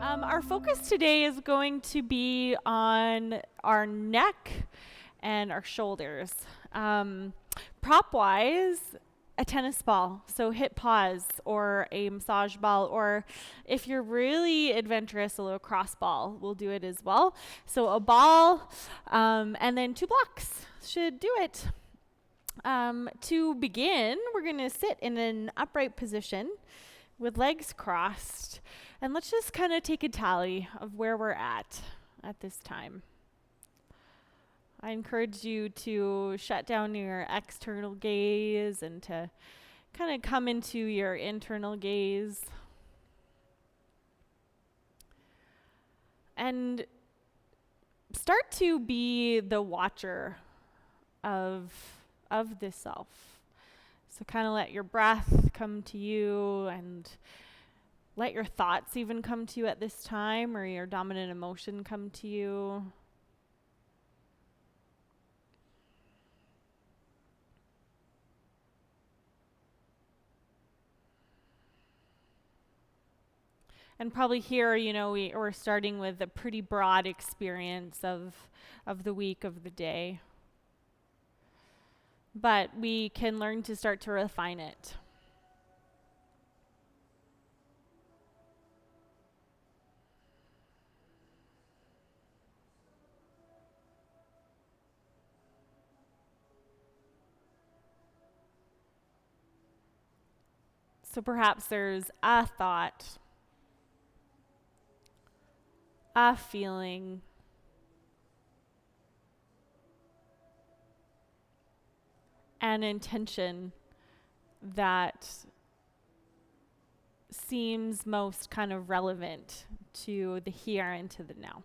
Our focus today is going to be on our neck and our shoulders. Prop-wise, a tennis ball, so hit pause, or a massage ball, or if you're really adventurous, a little cross ball will do it as well. So a ball, and then 2 blocks should do it. To begin, we're going to sit in an upright position with legs crossed. And let's just kind of take a tally of where we're at this time. I encourage you to shut down your external gaze and to kind of come into your internal gaze. And start to be the watcher of this self. So kind of let your breath come to you, and let your thoughts even come to you at this time, or your dominant emotion come to you. And probably here, we're starting with a pretty broad experience of the week, of the day. But we can learn to start to refine it. So perhaps there's a thought, a feeling, an intention that seems most kind of relevant to the here and to the now.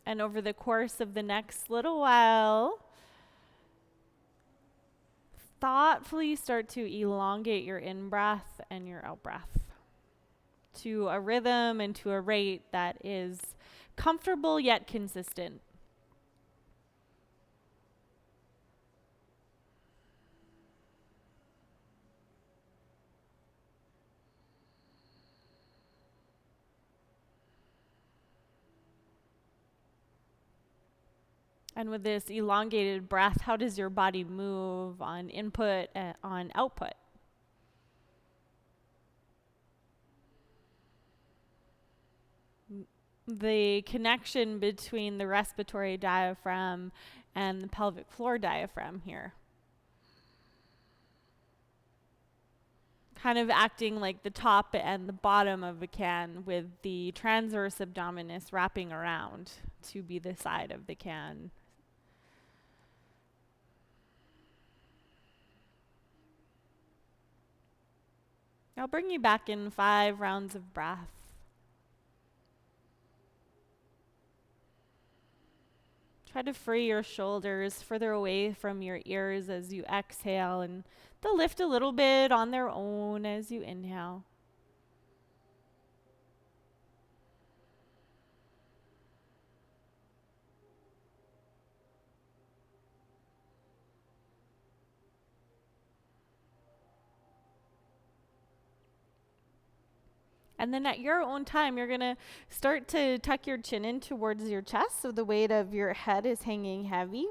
And over the course of the next little while, thoughtfully start to elongate your in-breath and your out-breath to a rhythm and to a rate that is comfortable yet consistent. And with this elongated breath, how does your body move on input and on output? The connection between the respiratory diaphragm and the pelvic floor diaphragm here. Kind of acting like the top and the bottom of a can, with the transverse abdominis wrapping around to be the side of the can. I'll bring you back in 5 rounds of breath. Try to free your shoulders further away from your ears as you exhale, and they'll lift a little bit on their own as you inhale. And then at your own time, you're going to start to tuck your chin in towards your chest, so the weight of your head is hanging heavy.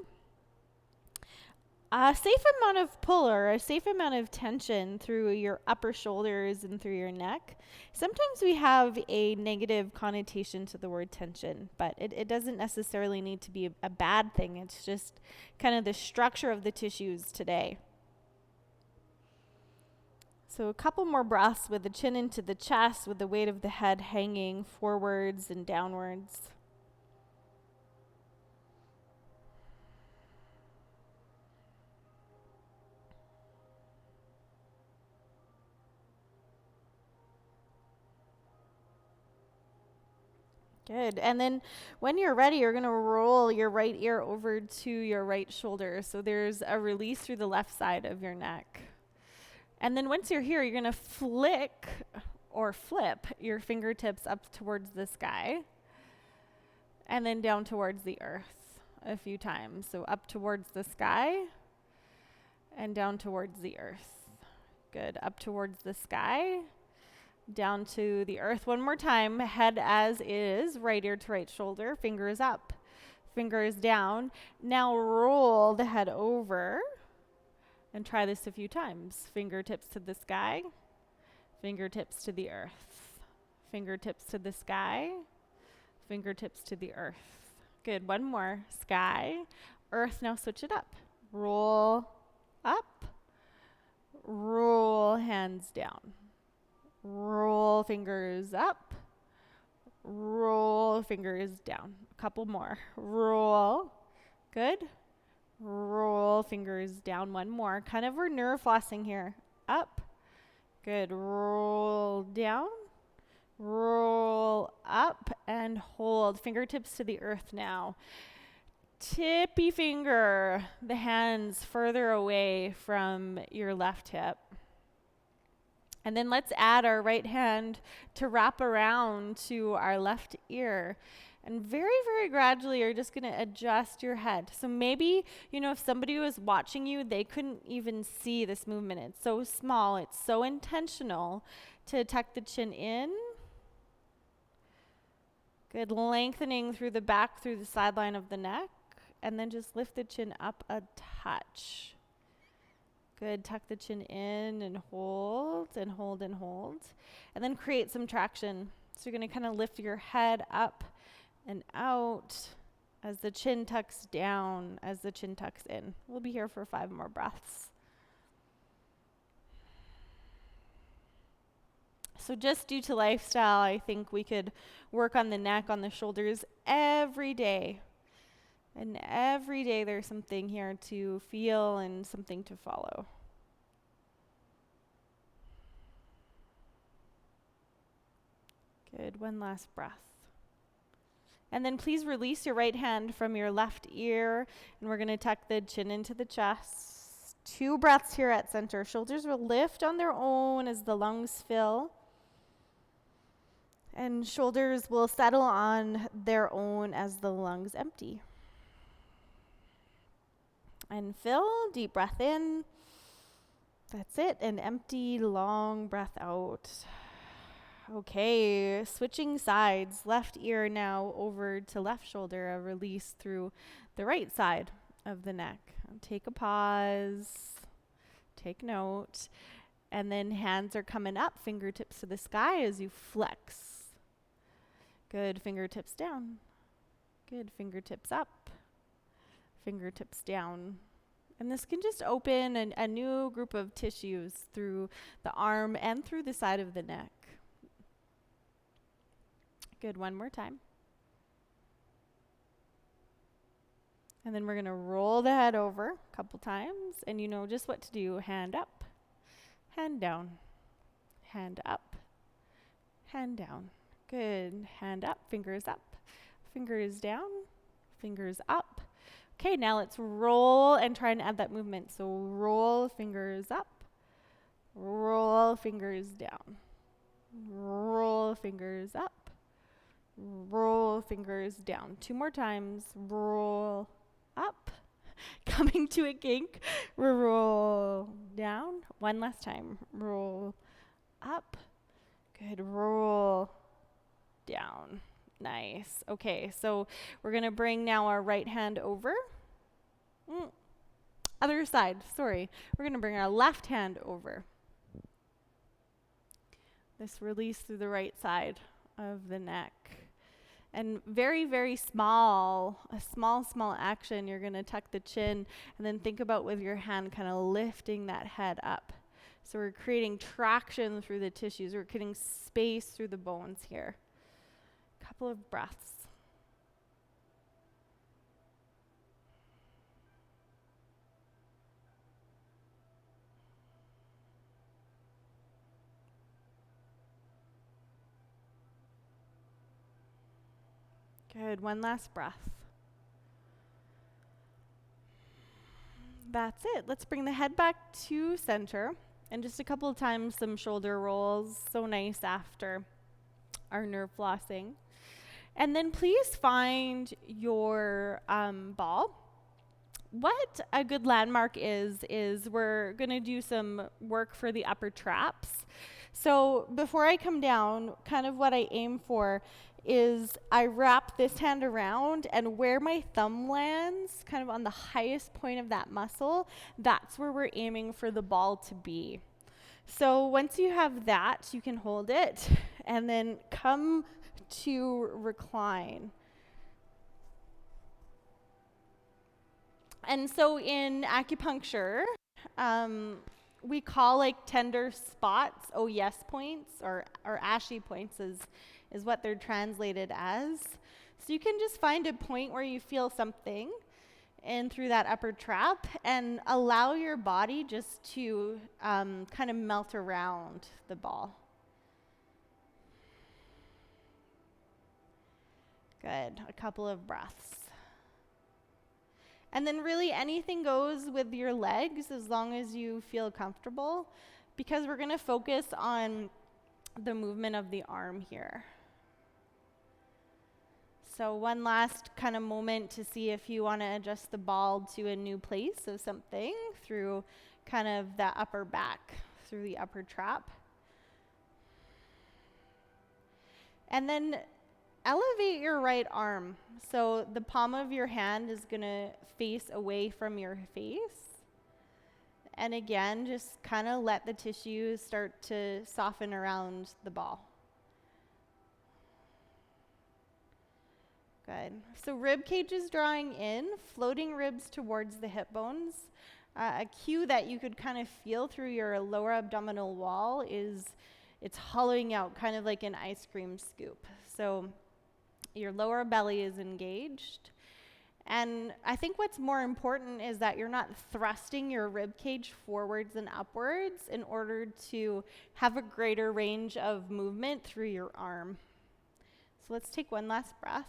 A safe amount of pull, or a safe amount of tension through your upper shoulders and through your neck. Sometimes we have a negative connotation to the word tension, but it doesn't necessarily need to be a bad thing. It's just kind of the structure of the tissues today. So a couple more breaths with the chin into the chest, with the weight of the head hanging forwards and downwards. Good. And then when you're ready, you're going to roll your right ear over to your right shoulder. So there's a release through the left side of your neck. And then once you're here, you're going to flick or flip your fingertips up towards the sky and then down towards the earth a few times. So up towards the sky and down towards the earth. Good. Up towards the sky, down to the earth. One more time. Head as is, right ear to right shoulder, fingers up, fingers down. Now roll the head over and try this a few times. Fingertips to the sky, fingertips to the earth, fingertips to the sky, fingertips to the earth. Good. One more. Sky, earth. Now switch it up. Roll up, roll hands down, roll fingers up, roll fingers down. A couple more. Roll. Good. Roll fingers down. One more. Kind of we're nerve flossing here. Up. Good. Roll down. Roll up and hold. Fingertips to the earth now. Tippy finger the hands further away from your left hip. And then let's add our right hand to wrap around to our left ear. And very, very gradually, you're just going to adjust your head. So maybe, if somebody was watching you, they couldn't even see this movement. It's so small. It's so intentional to tuck the chin in. Good. Lengthening through the back, through the sideline of the neck. And then just lift the chin up a touch. Good. Tuck the chin in and hold and hold and hold. And then create some traction. So you're going to kind of lift your head up and out as the chin tucks down, as the chin tucks in. We'll be here for 5 more breaths. So just due to lifestyle, I think we could work on the neck, on the shoulders every day. And every day there's something here to feel and something to follow. Good. One last breath. And then please release your right hand from your left ear. And we're going to tuck the chin into the chest. 2 breaths here at center. Shoulders will lift on their own as the lungs fill. And shoulders will settle on their own as the lungs empty. And fill, deep breath in. That's it, and empty, long breath out. Okay, switching sides, left ear now over to left shoulder, a release through the right side of the neck. Take a pause, take note, and then hands are coming up, fingertips to the sky as you flex. Good, fingertips down. Good, fingertips up. Fingertips down. And this can just open a new group of tissues through the arm and through the side of the neck. Good, one more time. And then we're going to roll the head over a couple times, and you know just what to do. Hand up, hand down, hand up, hand down. Good, hand up, fingers down, fingers up. Okay, now let's roll and try and add that movement. So roll fingers up, roll fingers down, roll fingers up, roll fingers down. 2 more times. Roll up, coming to a kink. Roll down. 1 last time. Roll up. Good. Roll down. Nice. Okay, so we're going to bring now our right hand over. Other side, sorry. We're going to bring our left hand over. This release through the right side of the neck. And very, very small, a small action. You're going to tuck the chin and then think about with your hand kind of lifting that head up. So we're creating traction through the tissues. We're creating space through the bones here. Couple of breaths. Good. 1 last breath. That's it. Let's bring the head back to center. And just a couple of times, some shoulder rolls. So nice after our nerve flossing. And then please find your ball. What a good landmark is we're going to do some work for the upper traps. So before I come down, kind of what I aim for is I wrap this hand around, and where my thumb lands, kind of on the highest point of that muscle, that's where we're aiming for the ball to be. So once you have that, you can hold it and then come to recline. And so in acupuncture, we call like tender spots OES points, or ashy points is what they're translated as. So you can just find a point where you feel something in through that upper trap and allow your body just to kind of melt around the ball. Good, a couple of breaths. And then really anything goes with your legs as long as you feel comfortable, because we're gonna focus on the movement of the arm here. So one last kind of moment to see if you want to adjust the ball to a new place of something through kind of the upper back, through the upper trap. And then elevate your right arm. So the palm of your hand is going to face away from your face. And again, just kind of let the tissue start to soften around the ball. Good. So rib cage is drawing in, floating ribs towards the hip bones. A cue that you could kind of feel through your lower abdominal wall is it's hollowing out, kind of like an ice cream scoop. So your lower belly is engaged. And I think what's more important is that you're not thrusting your rib cage forwards and upwards in order to have a greater range of movement through your arm. So let's take one last breath.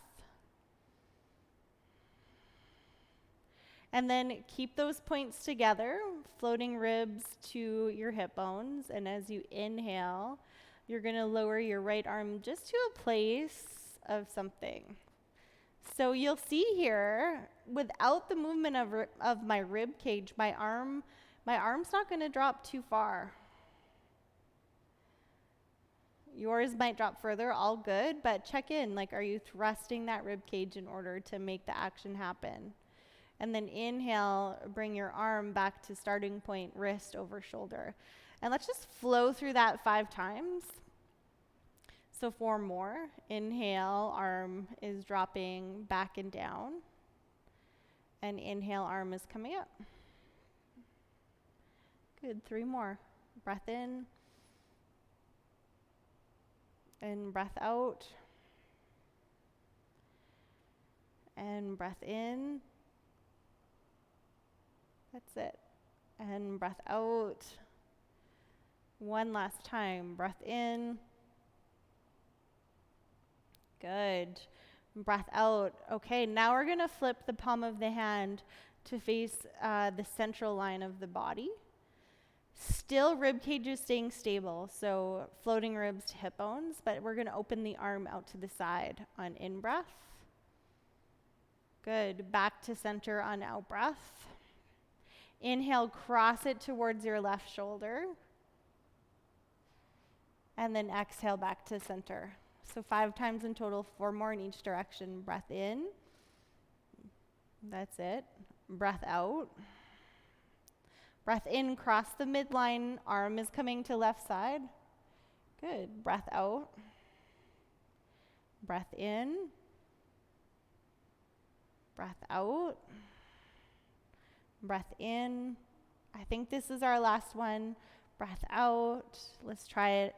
And then keep those points together, floating ribs to your hip bones. And as you inhale, you're going to lower your right arm just to a place of something. So you'll see here, without the movement of my rib cage, my arm's not going to drop too far. Yours might drop further, all good, but check in. Like, are you thrusting that rib cage in order to make the action happen? And then inhale, bring your arm back to starting point, wrist over shoulder. And let's just flow through that 5 times. So 4 more. Inhale, arm is dropping back and down. And inhale, arm is coming up. Good, 3 more. Breath in. And breath out. And breath in. That's it. And breath out. One last time. Breath in. Good. Breath out. Okay, now we're going to flip the palm of the hand to face the central line of the body. Still, rib cage is staying stable, so floating ribs to hip bones, but we're going to open the arm out to the side on in-breath. Good. Back to center on out-breath. Inhale, cross it towards your left shoulder. And then exhale back to center. So 5 times in total, 4 more in each direction. Breath in. That's it. Breath out. Breath in, cross the midline. Arm is coming to left side. Good. Breath out. Breath in. Breath out. Breath in. I think this is our last one. Breath out. Let's try it.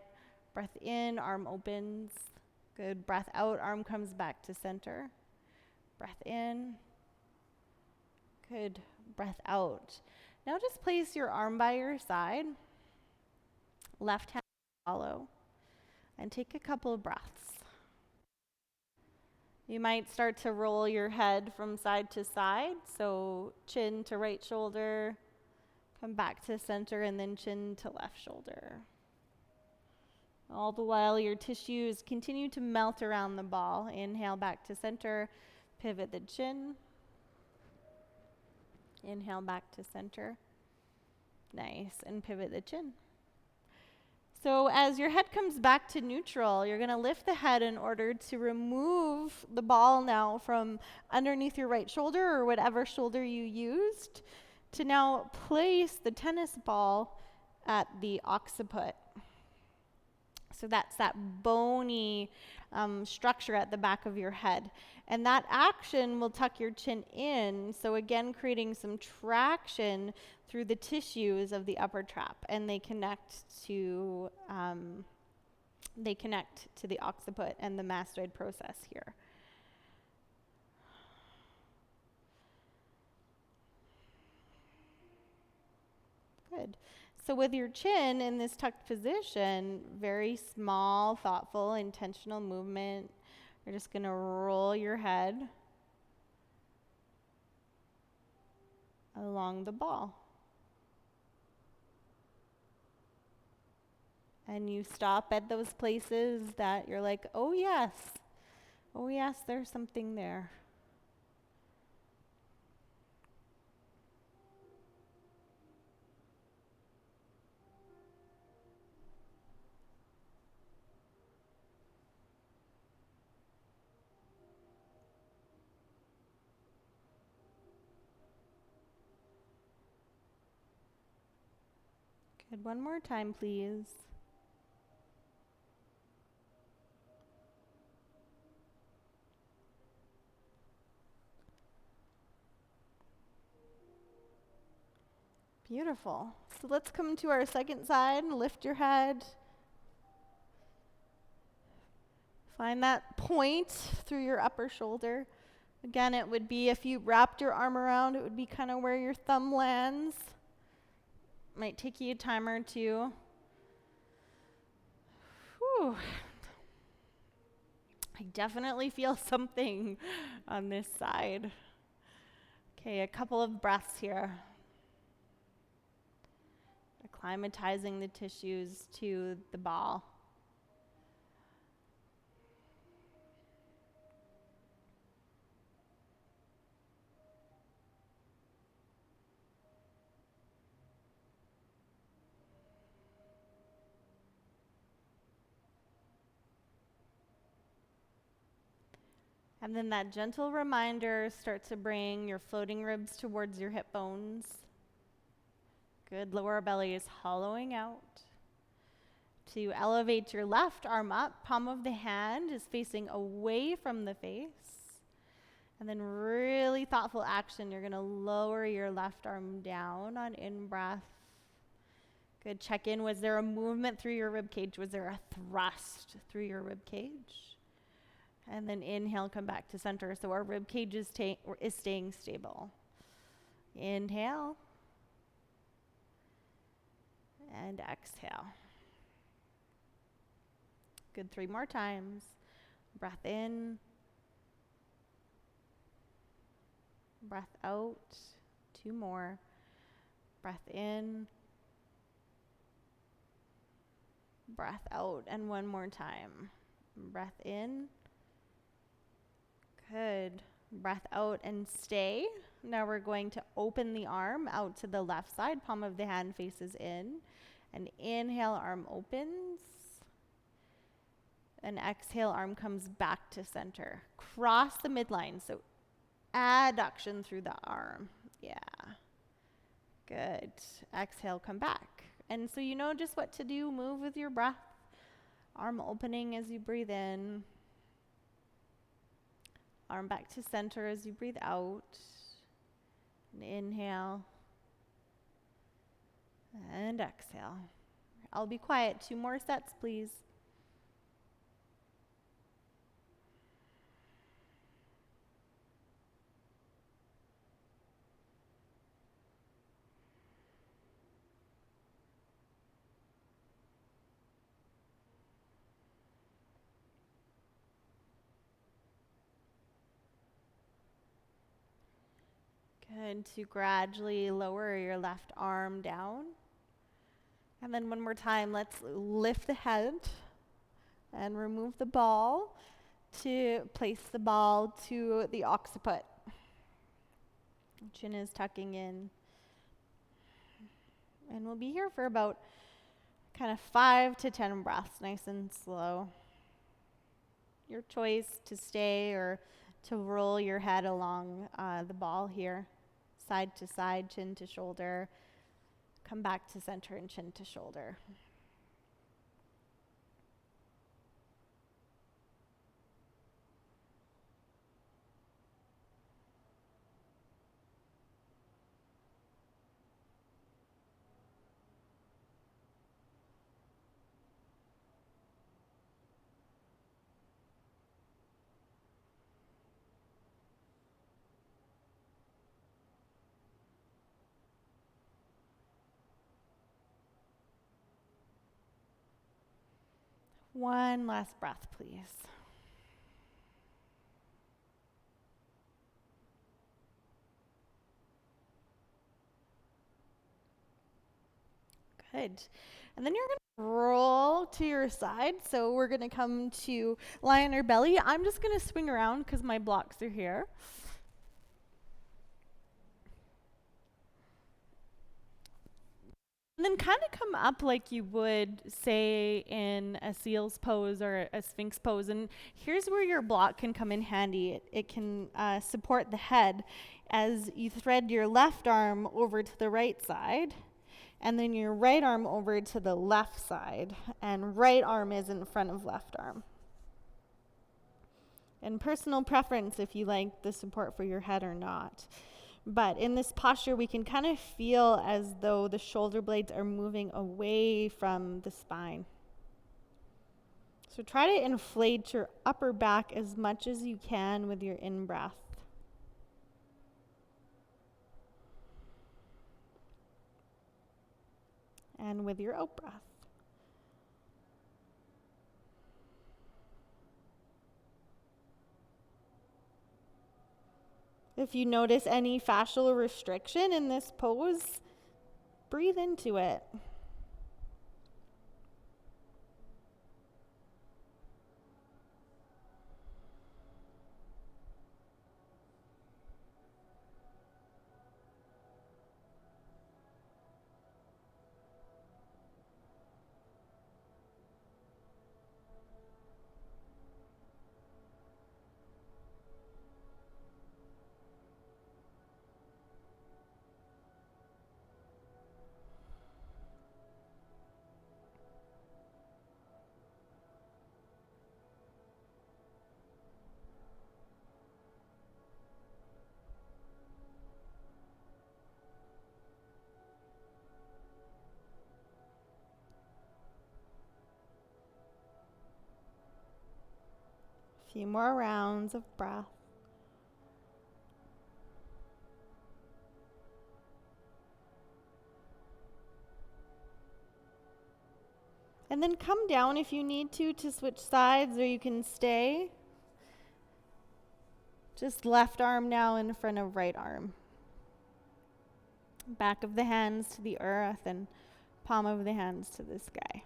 Breath in, arm opens. Good. Breath out, arm comes back to center. Breath in. Good. Breath out. Now just place your arm by your side. Left hand follow. And take a couple of breaths. You might start to roll your head from side to side. So chin to right shoulder, Come back to center and then chin to left shoulder. All the while your tissues continue to melt around the ball. Inhale back to center, pivot the chin. Inhale back to center. Nice, and pivot the chin. So as your head comes back to neutral, you're going to lift the head in order to remove the ball now from underneath your right shoulder or whatever shoulder you used to now place the tennis ball at the occiput. So that's that bony structure at the back of your head. And that action will tuck your chin in, so again creating some traction through the tissues of the upper trap, and they connect to the occiput and the mastoid process here. Good. So with your chin in this tucked position, very small, thoughtful, intentional movement. You're just going to roll your head along the ball. And you stop at those places that you're like, oh yes, there's something there. Good, one more time, please. Beautiful. So let's come to our second side and lift your head. Find that point through your upper shoulder. Again, it would be if you wrapped your arm around, it would be kind of where your thumb lands. Might take you a time or two. Whew. I definitely feel something on this side. Okay, a couple of breaths here. Acclimatizing the tissues to the ball. And then that gentle reminder, start to bring your floating ribs towards your hip bones. Good, lower belly is hollowing out. To elevate your left arm up, palm of the hand is facing away from the face. And then really thoughtful action, you're gonna lower your left arm down on in-breath. Good, check in, was there a movement through your rib cage? Was there a thrust through your rib cage? And then inhale, come back to center. So our rib cage is staying stable. Inhale. And exhale. Good, 3 more times. Breath in. Breath out. 2 more. Breath in. Breath out. And 1 more time. Breath in. Good. Breath out and stay. Now we're going to open the arm out to the left side. Palm of the hand faces in. And inhale, arm opens. And exhale, arm comes back to center. Cross the midline. So adduction through the arm. Yeah. Good. Exhale, come back. And so you know just what to do. Move with your breath. Arm opening as you breathe in. Arm back to center as you breathe out. And inhale. And exhale. I'll be quiet. 2 more sets, please. Good. To gradually lower your left arm down. And then one more time, let's lift the head and remove the ball to place the ball to the occiput. Chin is tucking in. And we'll be here for about kind of 5 to 10 breaths, nice and slow. Your choice to stay or to roll your head along the ball here, side to side, chin to shoulder. Come back to center and chin to shoulder. One last breath, please. Good. And then you're going to roll to your side. So we're going to come to lie on our belly. I'm just going to swing around because my blocks are here. And then kind of come up like you would, say, in a seal's pose or a sphinx pose. And here's where your block can come in handy. It can support the head as you thread your left arm over to the right side, and then your right arm over to the left side. And right arm is in front of left arm. And personal preference if you like the support for your head or not. But in this posture, we can kind of feel as though the shoulder blades are moving away from the spine. So try to inflate your upper back as much as you can with your in-breath. And with your out-breath. If you notice any fascial restriction in this pose, breathe into it. A few more rounds of breath. And then come down if you need to switch sides, or you can stay. Just left arm now in front of right arm. Back of the hands to the earth and palm of the hands to the sky.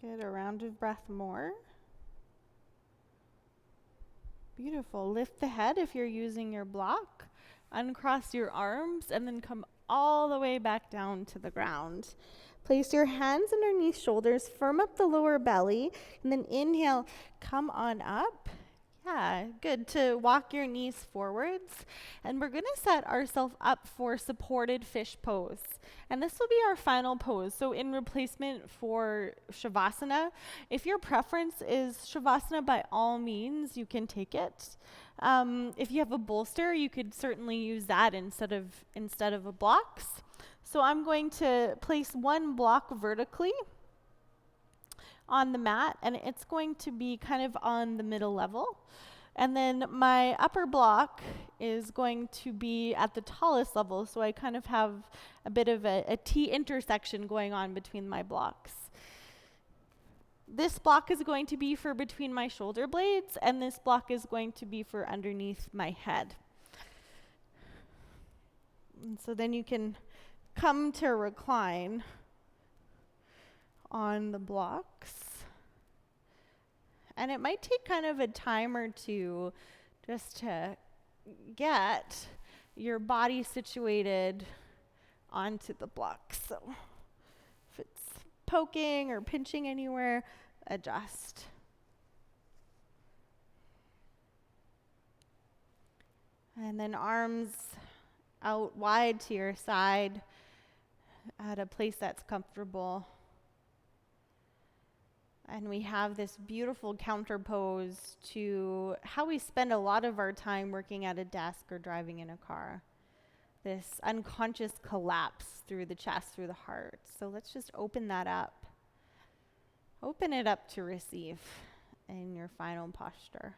Get a round of breath more. Beautiful. Lift the head if you're using your block. Uncross your arms and then come all the way back down to the ground. Place your hands underneath shoulders, firm up the lower belly, and then inhale, come on up. Yeah, good to walk your knees forwards. And we're going to set ourselves up for supported fish pose. And this will be our final pose. So in replacement for Shavasana, if your preference is Shavasana, by all means, you can take it. If you have a bolster, you could certainly use that instead of a blocks. So I'm going to place one block vertically on the mat, and it's going to be kind of on the middle level. And then my upper block is going to be at the tallest level, so I kind of have a bit of a T intersection going on between my blocks. This block is going to be for between my shoulder blades, and this block is going to be for underneath my head. And so then you can come to recline on the blocks. And it might take kind of a time or two just to get your body situated onto the blocks. So if it's poking or pinching anywhere, adjust. And then arms out wide to your side at a place that's comfortable. And we have this beautiful counter pose to how we spend a lot of our time working at a desk or driving in a car. This unconscious collapse through the chest, through the heart. So let's just open that up. Open it up to receive in your final posture.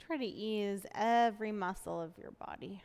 Try to ease every muscle of your body.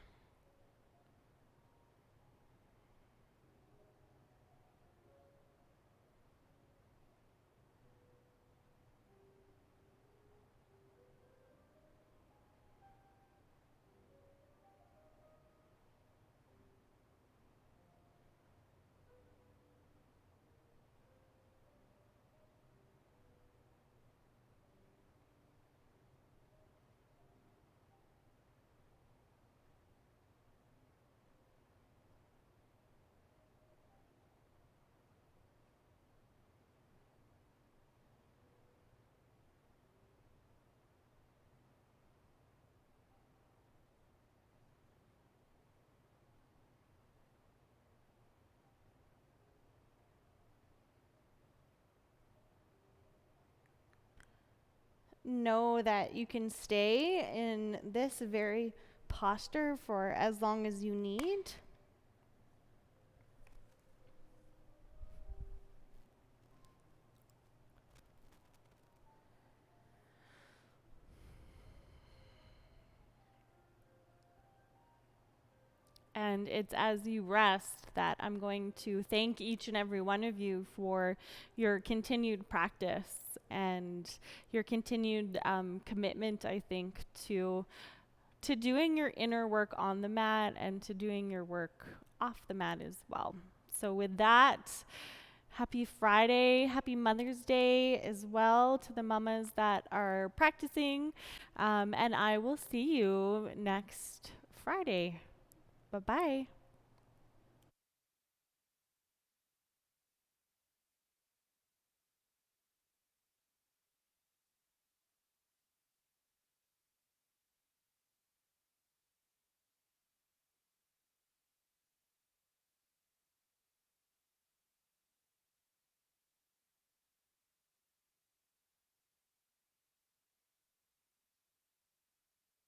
Know that you can stay in this very posture for as long as you need. And it's as you rest that I'm going to thank each and every one of you for your continued practice and your continued commitment, I think, to doing your inner work on the mat and to doing your work off the mat as well. So with that, happy Friday, happy Mother's Day as well to the mamas that are practicing. And I will see you next Friday. Bye-bye.